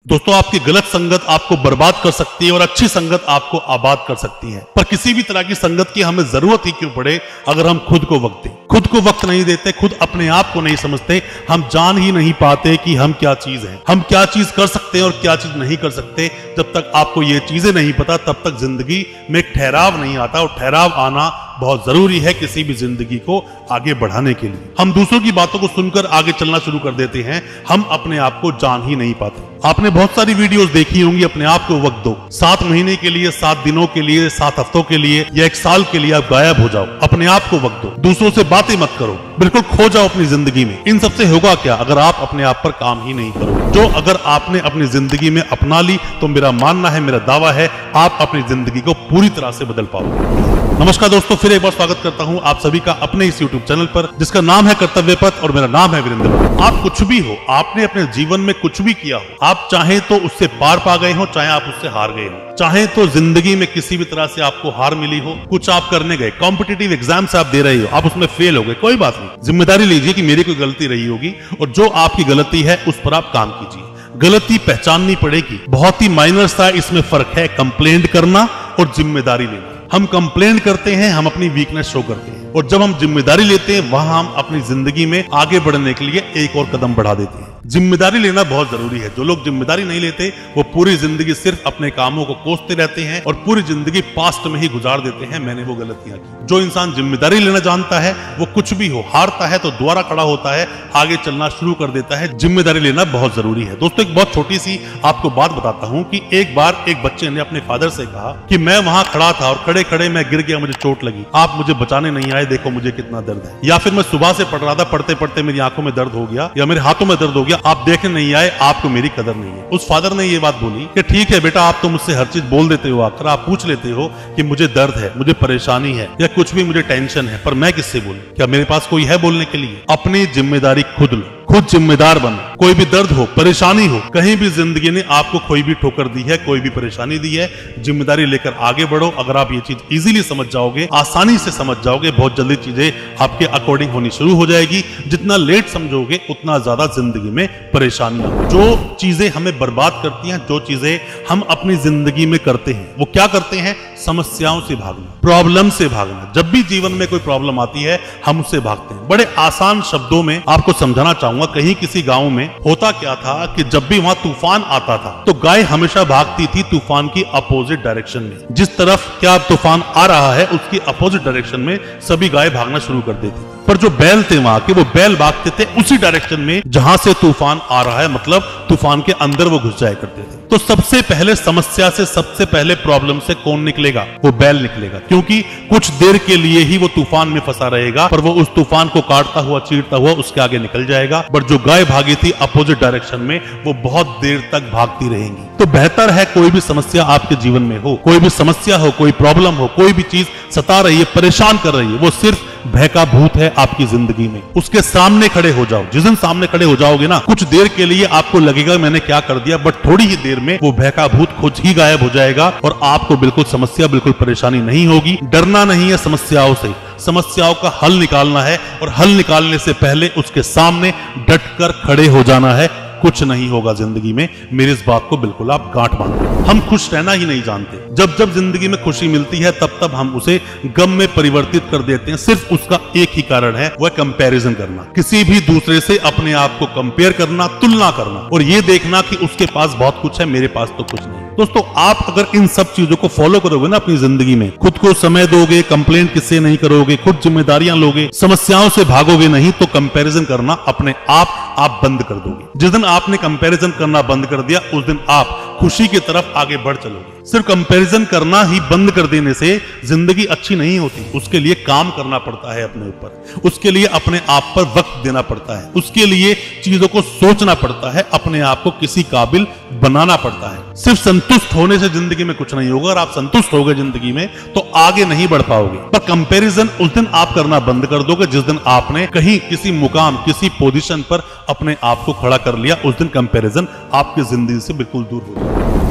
दोस्तों, आपकी गलत संगत आपको बर्बाद कर सकती है और अच्छी संगत आपको आबाद कर सकती है। पर किसी भी तरह की संगत की हमें जरूरत ही क्यों पड़े अगर हम खुद को वक्त दें। खुद को वक्त नहीं देते, खुद अपने आप को नहीं समझते, हम जान ही नहीं पाते कि हम क्या चीज हैं, हम क्या चीज कर सकते हैं और क्या चीज नहीं कर सकते। जब तक आपको ये चीजें नहीं पता तब तक जिंदगी में एक ठहराव नहीं आता, और ठहराव आना बहुत जरूरी है किसी भी जिंदगी को आगे बढ़ाने के लिए। हम दूसरों की बातों को सुनकर आगे चलना शुरू कर देते हैं, हम अपने आप को जान ही नहीं पाते। आपने बहुत सारी वीडियोस देखी होंगी, अपने आप को वक्त दो। 7 महीने के लिए, 7 दिनों के लिए, 7 हफ्तों के लिए या 1 साल के लिए आप गायब हो जाओ। अपने आप को वक्त दो, दूसरों से बातें मत करो, बिल्कुल खो जाओ अपनी जिंदगी में। इन सबसे होगा क्या अगर आप अपने आप पर काम ही नहीं करो। जो अगर आपने अपनी जिंदगी में अपना ली तो मेरा मानना है, मेरा दावा है, आप अपनी जिंदगी को पूरी तरह से बदल पाओगे। नमस्कार दोस्तों, फिर एक बार स्वागत करता हूं आप सभी का अपने इस YouTube चैनल पर जिसका नाम है कर्तव्य पथ, और मेरा नाम है वीरेंद्र। आप कुछ भी हो, आपने अपने जीवन में कुछ भी किया हो, आप चाहे तो उससे पार पा गए हो, चाहे आप उससे हार गए हो, चाहे तो जिंदगी में किसी भी तरह से आपको हार मिली हो, कुछ आप करने गए, कॉम्पिटिटिव एग्जाम्स आप दे रहे हो, आप उसमें फेल हो गए, कोई बात नहीं, जिम्मेदारी लीजिए कि मेरी कोई गलती रही होगी और जो आपकी गलती है उस पर आप काम कीजिए। गलती पहचाननी पड़ेगी, बहुत ही माइनर सा इसमें फर्क है कंप्लेंट करना और जिम्मेदारी लेना। हम कंप्लेंट करते हैं, हम अपनी वीकनेस शो करते हैं, और जब हम जिम्मेदारी लेते हैं वहां हम अपनी जिंदगी में आगे बढ़ने के लिए एक और कदम बढ़ा देते हैं। जिम्मेदारी लेना बहुत जरूरी है। जो लोग जिम्मेदारी नहीं लेते वो पूरी जिंदगी सिर्फ अपने कामों को कोसते रहते हैं और पूरी जिंदगी पास्ट में ही गुजार देते हैं, मैंने वो गलतियां की। जो इंसान जिम्मेदारी लेना जानता है वो कुछ भी हो, हारता है तो दोबारा खड़ा होता है, आगे चलना शुरू कर देता है। जिम्मेदारी लेना बहुत जरूरी है। दोस्तों, एक बहुत छोटी सी आपको बात बताता हूँ कि एक बार एक बच्चे ने अपने फादर से कहा कि मैं वहां खड़ा था और खड़े खड़े मैं गिर गया, मुझे चोट लगी, आप मुझे बचाने नहीं आए, देखो मुझे कितना दर्द है। या फिर मैं सुबह से पढ़ रहा था, पढ़ते पढ़ते मेरी आंखों में दर्द हो गया या मेरे हाथों में दर्द हो गया, आप देखने नहीं आए, आपको मेरी कदर नहीं है। उस फादर ने ये बात बोली कि ठीक है बेटा, आप तो मुझसे हर चीज बोल देते हो, आकर आप पूछ लेते हो कि मुझे दर्द है, मुझे परेशानी है या कुछ भी मुझे टेंशन है, पर मैं किससे बोलूं? क्या मेरे पास कोई है बोलने के लिए? अपनी जिम्मेदारी खुद लो, खुद जिम्मेदार बनो। कोई भी दर्द हो, परेशानी हो, कहीं भी जिंदगी ने आपको कोई भी ठोकर दी है, कोई भी परेशानी दी है, जिम्मेदारी लेकर आगे बढ़ो। अगर आप ये चीज इजीली समझ जाओगे, आसानी से समझ जाओगे, बहुत जल्दी चीजें आपके अकॉर्डिंग होनी शुरू हो जाएगी। जितना लेट समझोगे उतना ज्यादा जिंदगी में परेशानियां। जो चीजें हमें बर्बाद करती हैं, जो चीजें हम अपनी जिंदगी में करते हैं, वो क्या करते हैं? समस्याओं से भागना, प्रॉब्लम से भागना। जब भी जीवन में कोई प्रॉब्लम आती है हम उससे भागते हैं। बड़े आसान शब्दों में आपको समझाना चाहूंगा। कहीं किसी गांव में होता क्या था कि जब भी वहां तूफान आता था तो गाय हमेशा भागती थी तूफान की अपोजिट डायरेक्शन में। जिस तरफ क्या तूफान आ रहा है उसकी अपोजिट डायरेक्शन में सभी गाय भागना शुरू कर देती थी। पर जो बैल थे वहां के, वो बैल भागते थे उसी डायरेक्शन में जहां से तूफान आ रहा है, मतलब तूफान के अंदर वो घुस जाया करते थे। तो सबसे पहले समस्या से, सबसे पहले प्रॉब्लम से कौन निकलेगा? वो बैल निकलेगा, क्योंकि कुछ देर के लिए ही वो तूफान में फंसा रहेगा, पर वो उस तूफान को काटता हुआ, चीरता हुआ उसके आगे निकल जाएगा। बट जो गाय भागी थी अपोजिट डायरेक्शन में, वो बहुत देर तक भागती रहेंगी। तो बेहतर है कोई भी समस्या आपके जीवन में हो, कोई भी समस्या हो, कोई प्रॉब्लम हो, कोई भी चीज सता रही है, परेशान कर रही है, वो सिर्फ भय का भूत है आपकी जिंदगी में। उसके सामने खड़े हो जाओ। जिस दिन सामने खड़े हो जाओगे ना, कुछ देर के लिए आपको लगेगा मैंने क्या कर दिया, बट थोड़ी ही देर में वो भय का भूत खुद ही गायब हो जाएगा और आपको बिल्कुल समस्या, बिल्कुल परेशानी नहीं होगी। डरना नहीं है समस्याओं से, समस्याओं का हल निकालना है, और हल निकालने से पहले उसके सामने डटकर खड़े हो जाना है। कुछ नहीं होगा जिंदगी में, मेरी इस बात को बिल्कुल आप गांठ बांधो। हम खुश रहना ही नहीं जानते। जब जब जिंदगी में खुशी मिलती है तब तब हम उसे गम में परिवर्तित कर देते हैं। सिर्फ उसका एक ही कारण है, वह कंपैरिजन करना, किसी भी दूसरे से अपने आप को कंपेयर करना, तुलना करना, और ये देखना कि उसके पास बहुत कुछ है, मेरे पास तो कुछ नहीं। दोस्तों, आप अगर इन सब चीजों को फॉलो करोगे ना अपनी जिंदगी में, खुद को समय दोगे, कंप्लेंट किससे नहीं करोगे, खुद जिम्मेदारियां लोगे, समस्याओं से भागोगे नहीं, तो कंपैरिजन करना अपने आप बंद कर दोगे। जिस दिन आपने कंपैरिजन करना बंद कर दिया, उस दिन आप खुशी की तरफ आगे बढ़ चलोगे। सिर्फ कंपैरिजन करना ही बंद कर देने से जिंदगी अच्छी नहीं होती। उसके लिए काम करना पड़ता है अपने ऊपर, उसके लिए अपने आप पर वक्त देना पड़ता है, उसके लिए चीजों को सोचना पड़ता है, अपने आप को किसी काबिल बनाना पड़ता है। सिर्फ संतुष्ट होने से जिंदगी में कुछ नहीं होगा। और आप संतुष्ट हो गए जिंदगी में तो आगे नहीं बढ़ पाओगे। पर कंपैरिजन उस दिन आप करना बंद कर दोगे जिस दिन आपने कहीं किसी मुकाम, किसी पोजीशन पर अपने आप को खड़ा कर लिया। उस दिन कंपैरिजन आपकी जिंदगी से बिल्कुल दूर हो जाएगा।